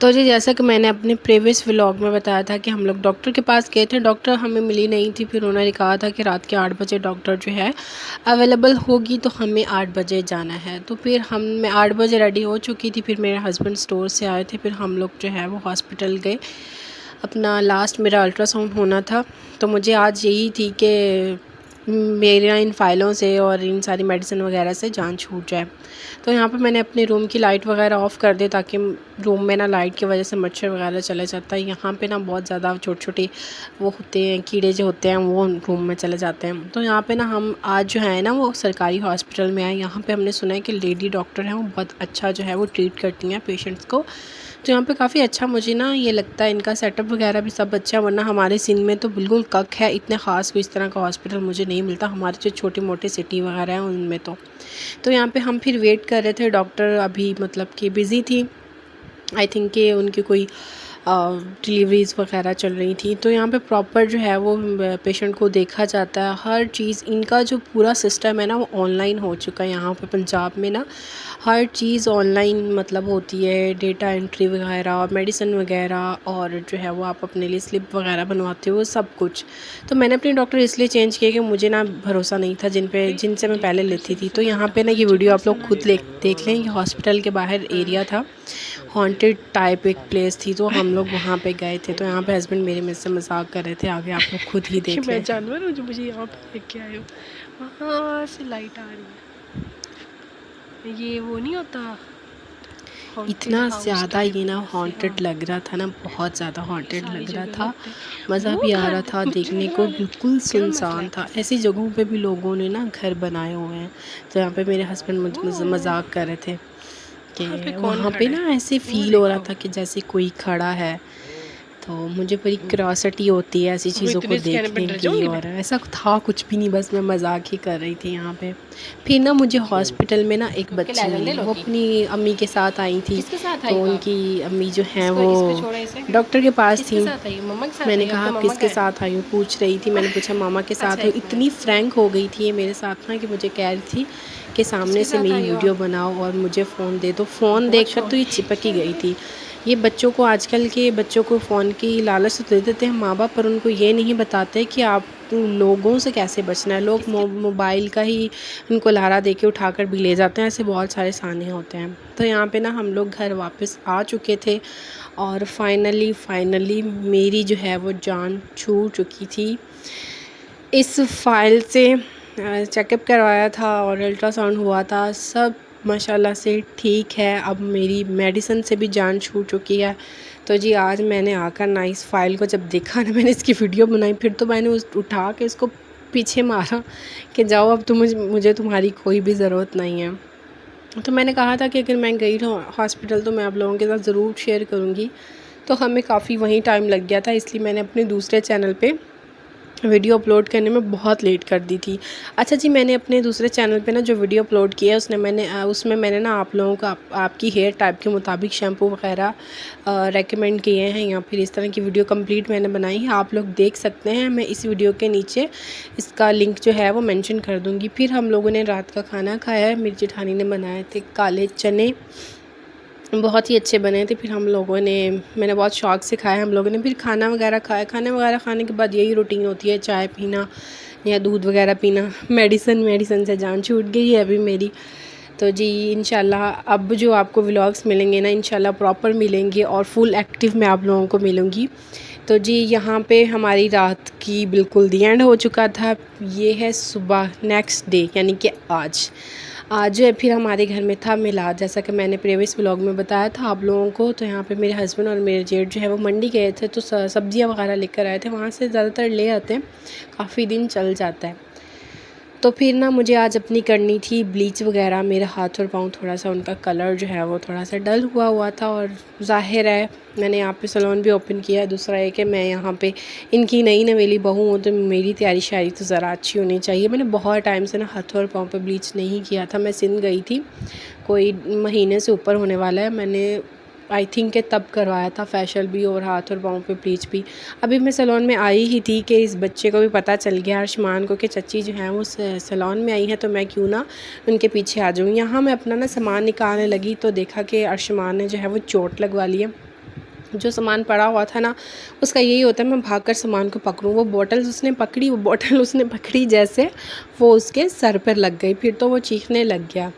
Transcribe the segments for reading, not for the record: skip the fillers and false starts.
तो जी जैसा कि मैंने अपने प्रीवियस व्लॉग में बताया था कि हम लोग डॉक्टर के पास गए थे। डॉक्टर हमें मिली नहीं थी। फिर उन्होंने कहा था कि रात के 8 बजे डॉक्टर जो है अवेलेबल होगी, तो हमें 8 बजे जाना है। तो फिर मैं 8 बजे रेडी हो चुकी थी। फिर मेरे हस्बैंड स्टोर से आए थे। फिर हम लोग जो है वो हॉस्पिटल गए। अपना लास्ट मेरा अल्ट्रासाउंड होना था। तो मुझे आज यही थी कि मेरा इन फ़ाइलों से और इन सारी मेडिसिन वगैरह से जान छूट जाए। तो यहाँ पे मैंने अपने रूम की लाइट वगैरह ऑफ़ कर दी, ताकि रूम में ना लाइट की वजह से मच्छर वगैरह चले जाता है। यहाँ पे ना बहुत ज़्यादा छोटे-छोटे वो होते हैं, कीड़े जो होते हैं वो रूम में चले जाते हैं। तो यहाँ पे ना हम आज जो है ना वो सरकारी हॉस्पिटल में आए। यहाँ पे हमने सुना है कि लेडी डॉक्टर हैं, वो बहुत अच्छा जो है वो ट्रीट करती हैं पेशेंट्स को। तो यहाँ पे काफ़ी अच्छा मुझे ना ये लगता है, इनका सेटअप वगैरह भी सब अच्छा है। वरना हमारे सिंध में तो बिल्कुल कक है, इतने ख़ास कोई इस तरह का हॉस्पिटल मुझे नहीं मिलता हमारे जो छोटे मोटे सिटी वगैरह हैं उनमें। तो यहाँ पे हम फिर वेट कर रहे थे। डॉक्टर अभी मतलब कि बिज़ी थी, आई थिंक कि उनकी कोई डिलीवरीज़ वगैरह चल रही थी। तो यहाँ पे प्रॉपर जो है वो पेशेंट को देखा जाता है। हर चीज़ इनका जो पूरा सिस्टम है ना वो ऑनलाइन हो चुका है। यहाँ पे पंजाब में ना हर चीज़ ऑनलाइन मतलब होती है, डेटा एंट्री वगैरह, मेडिसिन वगैरह, और जो है वो आप अपने लिए स्लिप वगैरह बनवाते हो, सब कुछ। तो मैंने अपने डॉक्टर इसलिए चेंज किए कि मुझे ना भरोसा नहीं था जिनसे मैं पहले लेती थी। तो यहाँ पे ना ये वीडियो आप लोग खुद देख लें। ये हॉस्पिटल के बाहर एरिया था, हॉन्टेड टाइप एक प्लेस थी। तो हम लोग वहाँ पे गए थे। तो यहाँ पे हस्बैंड मेरे मेरे से मजाक कर रहे थे, आगे आप लोग खुद ही देख मैं लें। जानवर हूँ जो मुझे यहाँ पे देख के आए हो। वहाँ से लाइट आ रही है, ये वो नहीं होता हॉन्टेड इतना हाउस ज़्यादा टाइप, ये ना वैसे। हाँ, हॉन्टेड लग रहा था ना, बहुत ज़्यादा ये हॉन्टेड सारी लग रहा जगह था। होते हैं। मज़ा वो भी आ रहा घर था मुझे देखने लगा को, बिल्कुल क्या मसला सुनसान है था। किसी ऐसी जगहों पे भी लोगों ने ना घर बनाए हुए हैं। तो यहाँ पे मेरे हस्बैंड मुझे वो मजाक कर रहे थे वहाँ पे कि कौन वहाँ पे खड़ा है, ना ऐसे वो फ़ील हो रहा देखो। था कि जैसे कोई खड़ा है। तो मुझे बड़ी क्यूरियोसिटी होती है ऐसी वो चीज़ों को इतने स्कैनर पे देखने डर की, जाऊंगी मैं। और ऐसा था कुछ भी नहीं, बस मैं मजाक ही कर रही थी यहाँ पे। फिर ना मुझे हॉस्पिटल में ना एक बच्ची मिली, वो अपनी अम्मी के साथ आई थी। किसके साथ आई तो हो आप? उनकी अम्मी जो हैं इसको वो इस पे छोड़ो इसे। डॉक्टर के पास किसके थी। साथ आई हो? मम्मा के साथ मैंने आई हो? कहा आपके आप मम्मा किसके का है? साथ आई हो, पूछ रही थी। मैंने पूछा मामा के अच्छा, साथ हो। एक इतनी मिनट। फ्रैंक हो गई थी ये मेरे साथ ना कि मुझे कह रही थी कि सामने किसके से साथ मेरी आई हो वीडियो आप? बनाओ और मुझे फ़ोन दे दो। फ़ोन बहुत देखकर तो ये छोटी चिपक ही गई है। थी। ये बच्चों को, आजकल के बच्चों को फ़ोन की लालच तो दे देते हैं माँ बाप, पर उनको ये नहीं बताते कि आप लोगों से कैसे बचना है। लोग किसके? मोबाइल का ही उनको लहरा दे के उठाकर भी ले जाते हैं। ऐसे बहुत सारे साने होते हैं। तो यहाँ पे ना हम लोग घर वापस आ चुके थे, और फाइनली मेरी जो है वो जान छूट चुकी थी। इस फाइल से चेकअप करवाया था और अल्ट्रासाउंड हुआ था, सब माशाल्लाह से ठीक है। अब मेरी मेडिसिन से भी जान छूट चुकी है। तो जी आज मैंने आकर ना इस फ़ाइल को जब देखा ना, मैंने इसकी वीडियो बनाई। फिर तो मैंने उठा के इसको पीछे मारा कि जाओ, अब तो मुझे तुम्हारी कोई भी ज़रूरत नहीं है। तो मैंने कहा था कि अगर मैं गई हॉस्पिटल तो मैं आप लोगों के साथ ज़रूर शेयर करूँगी। तो हमें काफ़ी वहीं टाइम लग गया था, इसलिए मैंने अपने दूसरे चैनल पे वीडियो अपलोड करने में बहुत लेट कर दी थी। अच्छा जी, मैंने अपने दूसरे चैनल पे ना जो वीडियो अपलोड किया है उसमें मैंने ना आप लोगों को आपकी हेयर टाइप के मुताबिक शैम्पू वगैरह रेकमेंड किए हैं, या फिर इस तरह की वीडियो कंप्लीट मैंने बनाई है। आप लोग देख सकते हैं, मैं इस वीडियो के नीचे इसका लिंक जो है वो मेंशन कर दूँगी। फिर हम लोगों ने रात का खाना खाया है। मेरी जेठानी ने बनाए थे काले चने, बहुत ही अच्छे बने थे। फिर मैंने बहुत शौक़ से खाया हम लोगों ने। फिर खाना वगैरह खाया। खाना वगैरह खाने के बाद यही रूटीन होती है, चाय पीना या दूध वगैरह पीना। मेडिसिन से जान छूट गई है अभी मेरी। तो जी इंशाल्लाह अब जो आपको व्लॉग्स मिलेंगे ना, इंशाल्लाह प्रॉपर मिलेंगे और फुल एक्टिव मैं आप लोगों को मिलूँगी। तो जी यहाँ पे हमारी रात की बिल्कुल दी एंड हो चुका था। ये है सुबह नेक्स्ट डे, यानी कि आज जो है फिर हमारे घर में था मिलाद, जैसा कि मैंने प्रीवियस व्लॉग में बताया था आप लोगों को। तो यहाँ पे मेरे हस्बैंड और मेरे जेठ जो है वो मंडी गए थे, तो सब्जियाँ वगैरह लेकर आए थे। वहाँ से ज़्यादातर ले आते हैं, काफ़ी दिन चल जाता है। तो फिर ना मुझे आज अपनी करनी थी ब्लीच वगैरह। मेरे हाथ और पाँव थोड़ा सा उनका कलर जो है वो थोड़ा सा डल हुआ था, और ज़ाहिर है मैंने यहाँ पे सैलून भी ओपन किया है। दूसरा है कि मैं यहाँ पे इनकी नई नवेली बहू हूँ, तो मेरी तैयारी शायरी तो ज़रा अच्छी होनी चाहिए। मैंने बहुत टाइम से ना हाथ और पाँव पे ब्लीच नहीं किया था। मैं सिंध गई थी, कोई महीने से ऊपर होने वाला है, मैंने आई थिंक कि तब करवाया था फेशियल भी और हाथ और पाँव पे ब्लीच भी। अभी मैं सैलून में आई ही थी कि इस बच्चे को भी पता चल गया अर्शमान को कि चच्ची जो है वो सैलून में आई है, तो मैं क्यों ना उनके पीछे आ जाऊँ। यहाँ मैं अपना ना सामान निकालने लगी तो देखा कि अर्शमान ने जो है वो चोट लगवा ली है। जो सामान पड़ा हुआ था ना, उसका यही होता है मैं भागकर सामान को पकड़ूँ। वो बॉटल उसने पकड़ी जैसे वो उसके सर पर लग गई, फिर तो वो चीखने लग गया।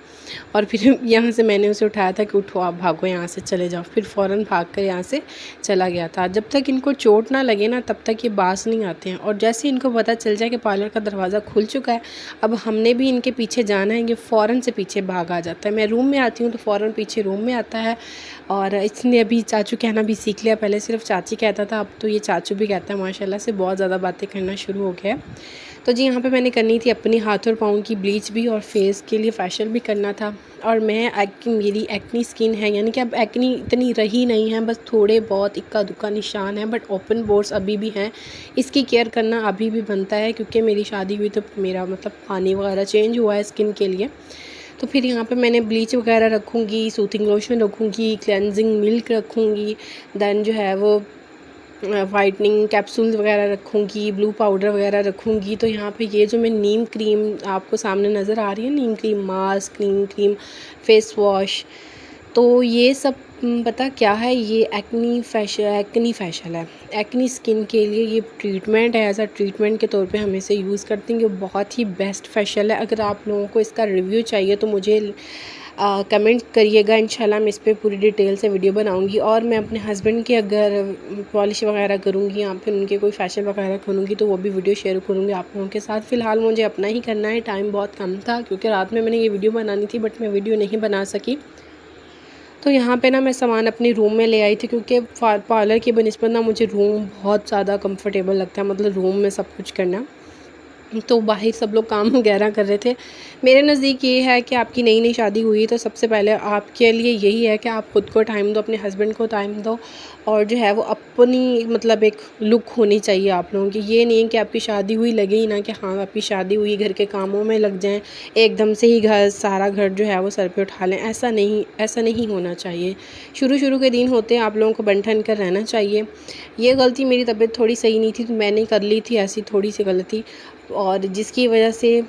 और फिर यहाँ से मैंने उसे उठाया था कि उठो आप भागो यहाँ से, चले जाओ। फिर फ़ौरन भागकर यहाँ से चला गया था। जब तक इनको चोट ना लगे ना तब तक ये बाज नहीं आते हैं। और जैसे इनको पता चल जाए कि पार्लर का दरवाज़ा खुल चुका है, अब हमने भी इनके पीछे जाना है, ये फ़ौरन से पीछे भाग आ जाता है। मैं रूम में आती हूँ तो फ़ौरन पीछे रूम में आता है। और इसने अभी चाचू कहना भी सीख लिया, पहले सिर्फ चाची कहता था, अब तो ये चाचू भी कहता है। माशाल्लाह से बहुत ज़्यादा बातें करना शुरू हो गया है। तो जी यहाँ पे मैंने करनी थी अपनी हाथ और पाँव की ब्लीच भी, और फेस के लिए फेशियल भी करना था। और मेरी एक्नी स्किन है, यानी कि अब एक्नी इतनी रही नहीं है, बस थोड़े बहुत इक्का दुक्का निशान है, बट ओपन पोर्स अभी भी हैं। इसकी केयर करना अभी भी बनता है, क्योंकि मेरी शादी हुई तो मेरा मतलब पानी वगैरह चेंज हुआ है स्किन के लिए। तो फिर यहाँ पे मैंने ब्लीच वगैरह रखूँगी, सूथिंग लोशन रखूँगी, क्लेंजिंग मिल्क रखूँगी, देन जो है वो वाइटनिंग कैप्सूल्स वगैरह रखूँगी, ब्लू पाउडर वगैरह रखूँगी। तो यहाँ पे ये जो मैं नीम क्रीम आपको सामने नज़र आ रही है, नीम क्रीम मास्क, नीम क्रीम फेस वॉश, तो ये सब पता क्या है, ये एक्नी फेशियल है। एक्नी स्किन के लिए ये ट्रीटमेंट है, एज अ ट्रीटमेंट के तौर पे हम इसे यूज़ करते हैं। ये बहुत ही बेस्ट फेशियल है। अगर आप लोगों को इसका रिव्यू चाहिए तो मुझे कमेंट करिएगा, इंशाल्लाह मैं इस पर पूरी डिटेल से वीडियो बनाऊंगी। और मैं अपने हस्बैंड की अगर पॉलिश वगैरह करूंगी या फिर उनके कोई फेशियल वगैरह करूंगी तो वो भी वीडियो शेयर करूंगी आप लोगों के साथ। फ़िलहाल मुझे अपना ही करना है, टाइम बहुत कम था क्योंकि रात में मैंने ये वीडियो बनानी थी बट मैं वीडियो नहीं बना सकी। तो यहाँ पे ना मैं सामान अपने रूम में ले आई थी, क्योंकि पार्लर की बनिस्बत ना मुझे रूम बहुत ज़्यादा कंफर्टेबल लगता है, मतलब रूम में सब कुछ करना। तो बाहर सब लोग काम वगैरह कर रहे थे। मेरे नज़दीक ये है कि आपकी नई नई शादी हुई है तो सबसे पहले आपके लिए यही है कि आप ख़ुद को टाइम दो, अपने हस्बैंड को टाइम दो, और जो है वो अपनी मतलब एक लुक होनी चाहिए आप लोगों की। ये नहीं है कि आपकी शादी हुई लगे ही ना कि हाँ आपकी शादी हुई, घर के कामों में लग जाएं, एकदम से ही सारा घर जो है वो सर पे उठा लें। ऐसा नहीं होना चाहिए। शुरू के दिन होते हैं, आप लोगों को बन ठन कर रहना चाहिए। ये गलती, मेरी तबीयत थोड़ी सही नहीं थी तो मैंने कर ली थी ऐसी थोड़ी सी गलती, और जिसकी वजह से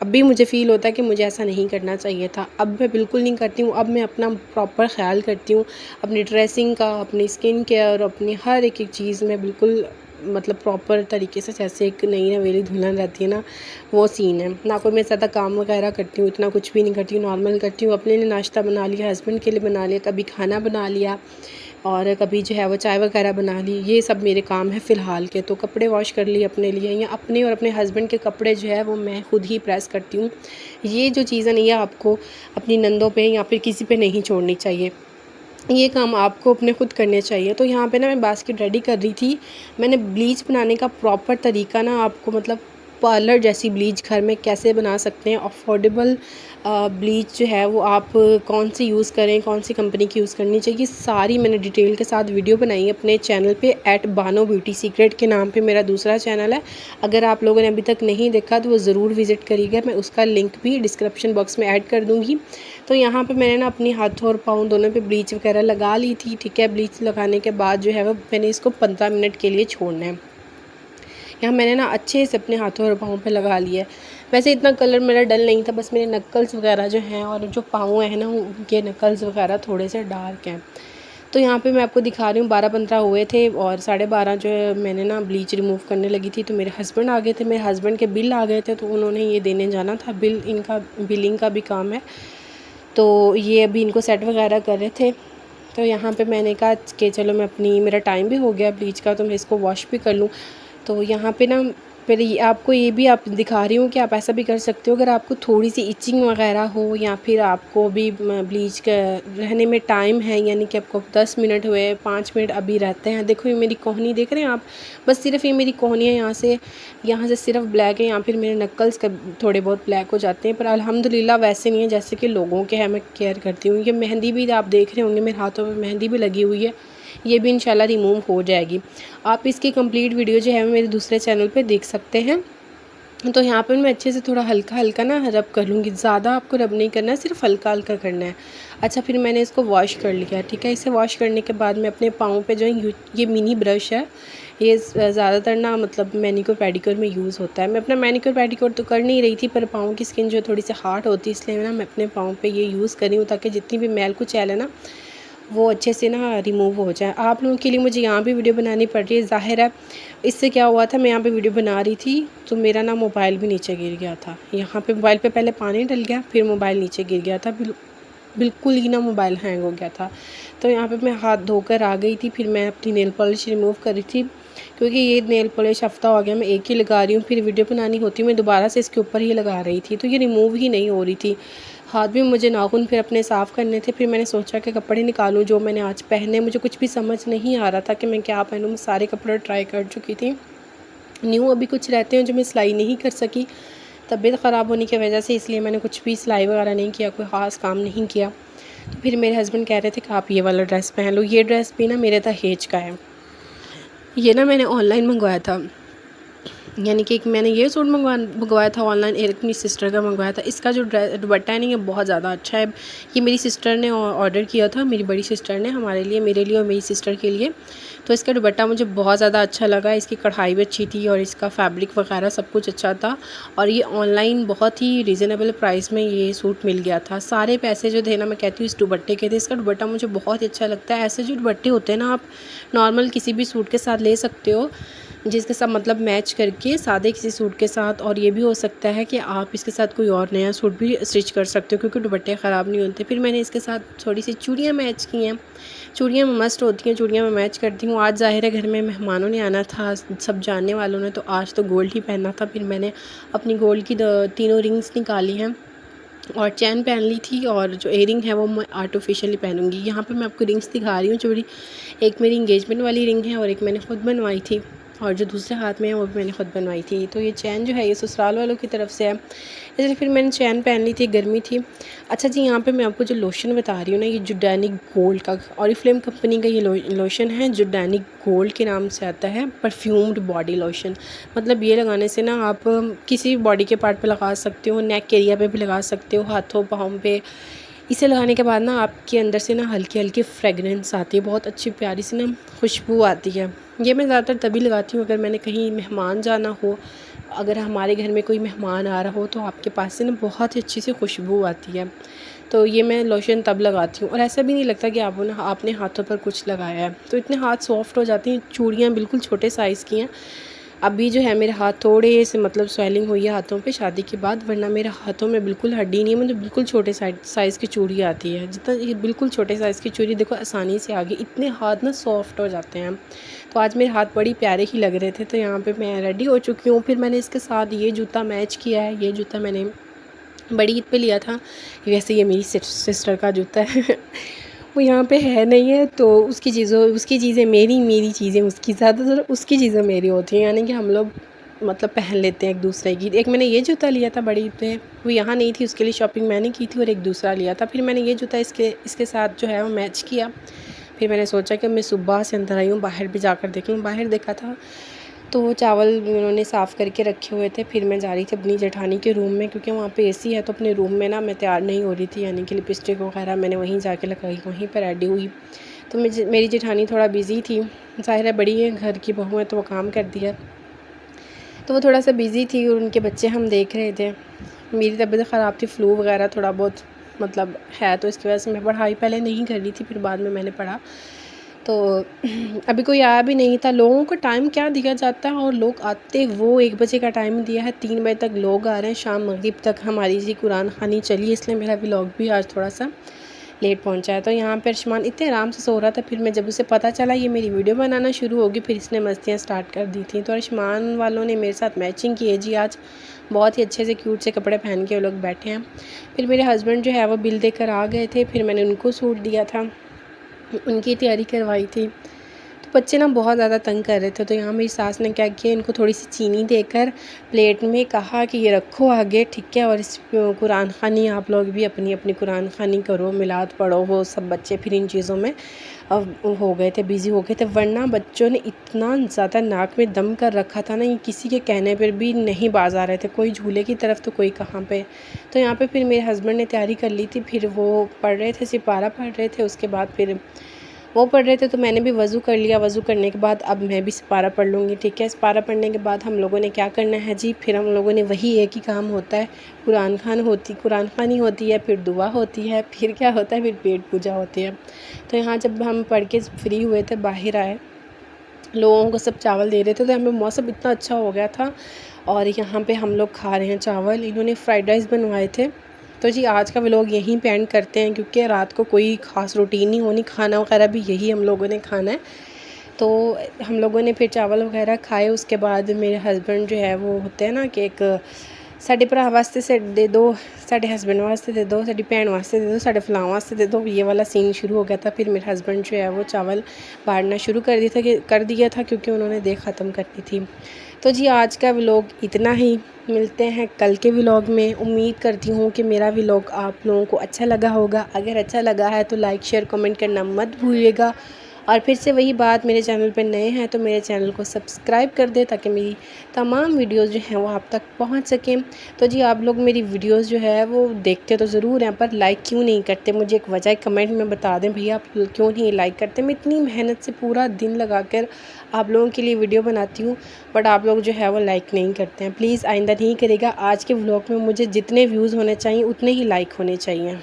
अभी मुझे फ़ील होता है कि मुझे ऐसा नहीं करना चाहिए था। अब मैं बिल्कुल नहीं करती हूँ। अब मैं अपना प्रॉपर ख़्याल करती हूँ, अपनी ड्रेसिंग का, अपनी स्किन केयर, अपनी हर एक चीज़ में बिल्कुल मतलब प्रॉपर तरीके से, जैसे एक नई नवेली दुल्हन रहती है ना, वो सीन है। ना कोई मैं ज़्यादा काम वगैरह करती हूँ, इतना कुछ भी नहीं करती हूँ, नॉर्मल करती हूँ। अपने लिए नाश्ता बना लिया, हस्बैंड के लिए बना लिया, कभी खाना बना लिया और कभी जो है वो चाय वगैरह बना ली। ये सब मेरे काम है फ़िलहाल के। तो कपड़े वॉश कर लिए अपने लिए, या अपने और अपने हस्बैंड के कपड़े जो है वो मैं खुद ही प्रेस करती हूँ। ये जो चीज़ें नहीं है आपको अपनी नंदों पे या फिर किसी पे नहीं छोड़नी चाहिए, ये काम आपको अपने खुद करने चाहिए। तो यहाँ पे ना मैं बास्केट रेडी कर रही थी। मैंने ब्लीच बनाने का प्रॉपर तरीका ना आपको, मतलब पार्लर जैसी ब्लीच घर में कैसे बना सकते हैं, अफोर्डेबल ब्लीच जो है वो आप कौन सी यूज़ करें, कौन सी कंपनी की यूज़ करनी चाहिए, सारी मैंने डिटेल के साथ वीडियो बनाई है अपने चैनल पे @बानो ब्यूटी सीक्रेट के नाम पे मेरा दूसरा चैनल है। अगर आप लोगों ने अभी तक नहीं देखा तो वो ज़रूर विज़िट करिएगा, मैं उसका लिंक भी डिस्क्रिप्शन बॉक्स में ऐड कर दूँगी। तो यहाँ पे मैंने ना अपनी हाथों और पाँव दोनों पे ब्लीच वगैरह लगा ली थी, ठीक है। ब्लीच लगाने के बाद जो है वो मैंने इसको 15 मिनट के लिए छोड़ना है। यहाँ मैंने ना अच्छे से अपने हाथों और पाँव पे लगा लिया है। वैसे इतना कलर मेरा डल नहीं था, बस मेरे नक्कल्स वगैरह जो हैं और जो पाँव हैं ना उनके नक्कल्स वगैरह थोड़े से डार्क हैं। तो यहाँ पे मैं आपको दिखा रही हूँ 12-15 हुए थे और 12:30 जो है मैंने ना ब्लीच रिमूव करने लगी थी तो मेरे हस्बैंड आ गए थे। मेरे हस्बैंड के बिल आ गए थे तो उन्होंने ये देने जाना था बिल, इनका बिलिंग का भी काम है। तो ये अभी इनको सेट वगैरह कर रहे थे। तो यहाँ पे मैंने कहा कि चलो मेरा टाइम भी हो गया ब्लीच का तो मैं इसको वॉश भी कर लूँ। तो यहाँ पे ना फिर आपको ये भी आप दिखा रही हूँ कि आप ऐसा भी कर सकते हो, अगर आपको थोड़ी सी इचिंग वगैरह हो या फिर आपको भी ब्लीच का रहने में टाइम है, यानी कि आपको 10 मिनट हुए, 5 मिनट अभी रहते हैं। देखो ये मेरी कोहनी देख रहे हैं आप, बस सिर्फ ये मेरी कोहनी है, यहाँ से सिर्फ ब्लैक है, या फिर मेरे नक्कल्स थोड़े बहुत ब्लैक हो जाते हैं, पर अल्हम्दुलिल्लाह वैसे नहीं है जैसे कि लोगों के है। मैं केयर करती हूँ। ये मेहंदी भी आप देख रहे होंगे मेरे हाथों में मेहंदी भी लगी हुई है, ये भी इंशाल्लाह रिमूव हो जाएगी। आप इसकी कंप्लीट वीडियो जो है मेरे दूसरे चैनल पे देख सकते हैं। तो यहाँ पर मैं अच्छे से थोड़ा हल्का ना रब कर लूँगी, ज़्यादा आपको रब नहीं करना है, सिर्फ हल्का करना है। अच्छा, फिर मैंने इसको वॉश कर लिया, ठीक है। इसे वॉश करने के बाद मैं अपने पाँव पे जो है ये मिनी ब्रश है, ये ज़्यादातर ना मतलब मैनिक्योर पेडिक्योर में यूज़ होता है। मैं अपना मैनिक्योर पेडिक्योर तो कर नहीं रही थी, पर पाँव की स्किन जो थोड़ी सी हार्ड होती है इसलिए ना मैं अपने पाँव पे ये यूज़ कर रही हूँ ताकि जितनी भी मैल कुचैल है ना वो अच्छे से ना रिमूव हो जाए। आप लोगों के लिए मुझे यहाँ भी वीडियो बनानी पड़ रही है, ज़ाहिर है। इससे क्या हुआ था, मैं यहाँ पे वीडियो बना रही थी तो मेरा ना मोबाइल भी नीचे गिर गया था। यहाँ पे मोबाइल पे पहले पानी डल गया, फिर मोबाइल नीचे गिर गया था। बिल्कुल ही ना मोबाइल हैंग हो गया था। तो यहाँ पे मैं हाथ धोकर आ गई थी, फिर मैं अपनी नेल पॉलिश रिमूव कर रही थी, क्योंकि ये नेल पॉलिश हफ़्ता हो गया मैं एक ही लगा रही हूँ। फिर वीडियो बनानी होती मैं दोबारा से इसके ऊपर ही लगा रही थी, तो ये रिमूव ही नहीं हो रही थी। हाथ भी मुझे नाखून फिर अपने साफ़ करने थे। फिर मैंने सोचा कि कपड़े निकालूँ जो मैंने आज पहने। मुझे कुछ भी समझ नहीं आ रहा था कि मैं क्या पहनूँ। मैं सारे कपड़े ट्राई कर चुकी थी। न्यू अभी कुछ रहते हैं जो मैं सिलाई नहीं कर सकी तबीयत ख़राब होने की वजह से, इसलिए मैंने कुछ भी सिलाई वगैरह नहीं किया, कोई ख़ास काम नहीं किया। तो फिर मेरे हस्बैंड कह रहे थे कि आप ये वाला ड्रेस पहन लो। ये ड्रेस भी ना मेरे दहेज का है। ये ना मैंने ऑनलाइन मंगवाया था, यानी कि एक मैंने ये सूट मंगवाया था ऑनलाइन, एक अपनी सिस्टर का मंगवाया था। इसका जो दुपट्टा है ना, ये बहुत ज़्यादा अच्छा है। ये मेरी सिस्टर ने ऑर्डर किया था, मेरी बड़ी सिस्टर ने, हमारे लिए, मेरे लिए और मेरी सिस्टर के लिए। तो इसका दुपट्टा मुझे बहुत ज़्यादा अच्छा लगा। इसकी कढ़ाई भी अच्छी थी और इसका फैब्रिक वगैरह सब कुछ अच्छा था। और ये ऑनलाइन बहुत ही रीज़नेबल प्राइस में ये सूट मिल गया था। सारे पैसे जो थे ना, मैं कहती हूँ इस दुपट्टे के थे। इसका दुपट्टा मुझे बहुत ही अच्छा लगता है। ऐसे जो दुपट्टे होते हैं ना, आप नॉर्मल किसी भी सूट के साथ ले सकते हो, जिसके साथ मतलब मैच करके सादे किसी सूट के साथ। और ये भी हो सकता है कि आप इसके साथ कोई और नया सूट भी स्टिच कर सकते हो, क्योंकि दुपट्टे ख़राब नहीं होते। फिर मैंने इसके साथ थोड़ी सी चूड़ियाँ मैच की हैं। चूड़ियाँ मस्ट होती हैं, चूड़ियाँ मैं मैच करती हूँ। आज ज़ाहिर है घर में मेहमानों ने आना था, सब जानने वालों ने, तो आज तो गोल्ड ही पहनना था। फिर मैंने अपनी गोल्ड की तीनों रिंग्स निकाली हैं और चैन पहन ली थी, और जो इयरिंग है वो मैं आर्टिफिशियली पहनूंगी। यहाँ पे मैं आपको रिंग्स दिखा रही हूँ चूड़ी। एक मेरी इंगेजमेंट वाली रिंग है और एक मैंने ख़ुद बनवाई थी, और जो दूसरे हाथ में है वो भी मैंने ख़ुद बनवाई थी। तो ये चैन जो है ये ससुराल वालों की तरफ से है, इसलिए फिर मैंने चैन पहन ली थी, गर्मी थी। अच्छा जी, यहाँ पे मैं आपको जो लोशन बता रही हूँ ना, ये जॉर्डैनिक गोल्ड का, ऑरिफ्लेम कंपनी का ये लोशन है। जॉर्डैनिक गोल्ड के नाम से आता है, परफ्यूम्ड बॉडी लोशन। मतलब ये लगाने से ना आप किसी भी बॉडी के पार्ट पे लगा सकते हो, नेक एरिया पे भी लगा सकते हो, हाथों पाँव पे। इसे लगाने के बाद ना आपके अंदर से ना हल्की हल्की फ्रेगरेंस आती है, बहुत अच्छी प्यारी सी ना खुशबू आती है। ये मैं ज़्यादातर तभी लगाती हूँ अगर मैंने कहीं मेहमान जाना हो, अगर हमारे घर में कोई मेहमान आ रहा हो, तो आपके पास से ना बहुत ही अच्छी सी खुशबू आती है। तो ये मैं लोशन तब लगाती हूँ, और ऐसा भी नहीं लगता कि आपने हाथों पर कुछ लगाया है। तो इतने हाथ सॉफ्ट हो जाती हैं। चूड़ियाँ बिल्कुल छोटे साइज़ की हैं। अभी जो है मेरे हाथ थोड़े से मतलब स्वेलिंग हुई है हाथों पे शादी के बाद, वरना मेरे हाथों में बिल्कुल हड्डी नहीं है। मुझे बिल्कुल छोटे साइज़ की चूड़ी आती है। जितना ये बिल्कुल छोटे साइज़ की चूड़ी देखो आसानी से आ गई, इतने हाथ ना सॉफ्ट हो जाते हैं। तो आज मेरे हाथ बड़ी प्यारे ही लग रहे थे। तो यहाँ पे मैं रेडी हो चुकी हूँ। फिर मैंने इसके साथ ये जूता मैच किया है। ये जूता मैंने बड़ी ईद पे लिया था। वैसे ये मेरी सिस्टर का जूता है वो यहाँ पे है नहीं है, तो उसकी चीज़ें मेरी चीज़ें उसकी, ज़्यादातर उसकी चीज़ें मेरी होती हैं, यानी कि हम लोग मतलब पहन लेते हैं एक दूसरे की। एक मैंने ये जूता लिया था बड़ी ईद पे, वो यहाँ नहीं थी, उसके लिए शॉपिंग मैंने की थी, और एक दूसरा लिया था। फिर मैंने ये जूता इसके साथ जो है वो मैच किया। फिर मैंने सोचा कि मैं सुबह से अंदर आई हूँ, बाहर भी जाकर देख लूँ। बाहर देखा था तो वो चावल उन्होंने साफ़ करके रखे हुए थे। फिर मैं जा रही थी अपनी जेठानी के रूम में, क्योंकि वहाँ पे एसी है। तो अपने रूम में ना मैं तैयार नहीं हो रही थी, यानी कि लिपस्टिक वगैरह मैंने वहीं जाके लगाई, वहीं पर रेडी हुई। तो मेरी जेठानी थोड़ा बिज़ी थी, ज़ाहिर है बड़ी है, घर की बहू है तो वो काम कर दिया। तो वो थोड़ा सा बिज़ी थी और उनके बच्चे हम देख रहे थे। मेरी तबीयत ख़राब थी, फ्लू वगैरह थोड़ा बहुत मतलब है, तो इसकी वजह से मैं पढ़ाई पहले नहीं कर रही थी, फिर बाद में मैंने पढ़ा। तो अभी कोई आया भी नहीं था। लोगों को टाइम क्या दिया जाता है, और लोग आते वो 1 बजे का टाइम दिया है, 3 बजे तक लोग आ रहे हैं, शाम मगरिब तक हमारी जी कुरान खानी चली, इसलिए मेरा व्लॉग भी आज थोड़ा सा लेट पहुंचा है। तो यहाँ पर अर्शमान इतने आराम से सो रहा था। फिर मैं जब उसे पता चला ये मेरी वीडियो बनाना शुरू होगी, फिर इसने मस्तियाँ स्टार्ट कर दी थी। तो अर्शमान वालों ने मेरे साथ मैचिंग की है जी आज, बहुत ही अच्छे से क्यूट से कपड़े पहन के वो लोग बैठे हैं। फिर मेरे हस्बैंड जो है वो बिल देकर आ गए थे, फिर मैंने उनको सूट दिया था, उनकी तैयारी करवाई थी। तो बच्चे ना बहुत ज़्यादा तंग कर रहे थे। तो यहाँ मेरी सास ने क्या किया, इनको थोड़ी सी चीनी देकर प्लेट में कहा कि ये रखो आगे, ठीक है, और इस कुरान खानी आप लोग भी अपनी अपनी कुरान खानी करो, मिलाद पढ़ो। वो सब बच्चे फिर इन चीज़ों में अब हो गए थे, बिज़ी हो गए थे। वरना बच्चों ने इतना ज़्यादा नाक में दम कर रखा था ना, ये किसी के कहने पर भी नहीं बाज आ रहे थे, कोई झूले की तरफ तो कोई कहाँ पे। तो यहाँ पे फिर मेरे हस्बैंड ने तैयारी कर ली थी, फिर वो पढ़ रहे थे, सिपारा पढ़ रहे थे। उसके बाद फिर वो पढ़ रहे थे तो मैंने भी वज़ू कर लिया। वज़ू करने के बाद अब मैं भी सिपारा पढ़ लूँगी, ठीक है। सिपारा पढ़ने के बाद हम लोगों ने क्या करना है जी, फिर हम लोगों ने वही एक ही काम होता है, कुरान ख़वानी होती है, फिर दुआ होती है, फिर क्या होता है, फिर पेट पूजा होती है। तो यहाँ जब हम पढ़ के फ्री हुए थे, बाहर आए, लोगों को सब चावल दे रहे थे, तो हमें मौसम इतना अच्छा हो गया था और यहाँ पे हम लोग खा रहे हैं चावल। इन्होंने फ्राइड राइस बनवाए थे। तो जी आज का व्लॉग यहीं पे एंड करते हैं, क्योंकि रात को कोई ख़ास रूटीन नहीं होनी, खाना वगैरह भी यही हम लोगों ने खाना है। तो हम लोगों ने फिर चावल वगैरह खाए। उसके बाद मेरे हस्बैंड जो है वो होते हैं ना कि एक साडे भरा वास्ते दे दो, साडे हस्बैंड वास्ते दे दो, साडी भैन वास्ते दे दो, साडे फलां वास्ते दे दो, ये वाला सीन शुरू हो गया था। फिर मेरे हस्बैंड जो है वो चावल बांटना शुरू कर दिया था क्योंकि उन्होंने देर ख़त्म करनी थी। तो जी आज का व्लॉग इतना ही, मिलते हैं कल के व्लॉग में। उम्मीद करती हूँ कि मेरा व्लॉग आप लोगों को अच्छा लगा होगा। अगर अच्छा लगा है तो लाइक शेयर कमेंट करना मत भूलिएगा। और फिर से वही बात, मेरे चैनल पर नए हैं तो मेरे चैनल को सब्सक्राइब कर दें ताकि मेरी तमाम वीडियोस जो हैं वो आप तक पहुंच सकें। तो जी आप लोग मेरी वीडियोस जो है वो देखते तो ज़रूर हैं, पर लाइक क्यों नहीं करते, मुझे एक वजह कमेंट में बता दें भैया, आप क्यों नहीं लाइक करते। मैं इतनी मेहनत से पूरा दिन लगाकर आप लोगों के लिए वीडियो बनाती हूँ, बट आप लोग जो है वो लाइक नहीं करते हैं। प्लीज़ आइंदा नहीं करेगा। आज के व्लॉग में मुझे जितने व्यूज़ होने चाहिए उतने ही लाइक होने चाहिए।